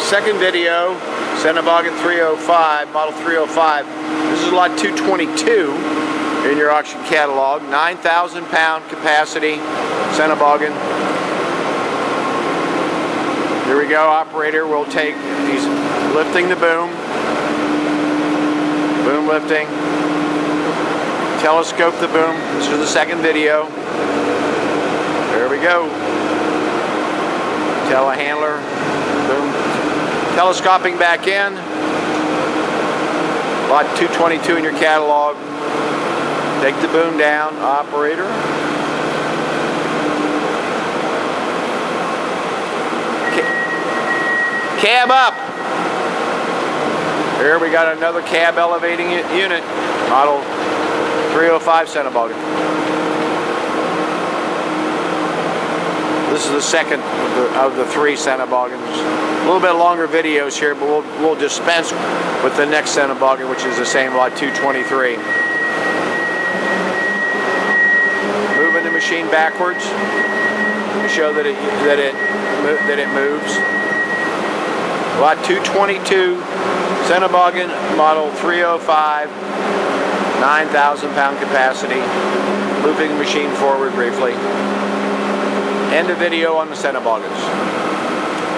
Second video, SENNEBOGEN 305, model 305. This is lot 222 in your auction catalog. 9,000 pound capacity SENNEBOGEN. Here we go, operator will take, he's lifting the boom. Boom lifting. Telescope the boom. This is the second video. There we go. Telehandler. Boom. Telescoping back in. Lot 222 in your catalog. Take the boom down, operator. Cab up. Here we got another cab elevating unit. Model 305 SENNEBOGEN. This is the second of the three SENNEBOGENs. A little bit longer videos here, but we'll dispense with the next SENNEBOGEN, which is the same lot 223. Moving the machine backwards to show that it moves. Lot 222 SENNEBOGEN model 305, 9,000 pound capacity. Looping the machine forward briefly. End the video on the SENNEBOGENs.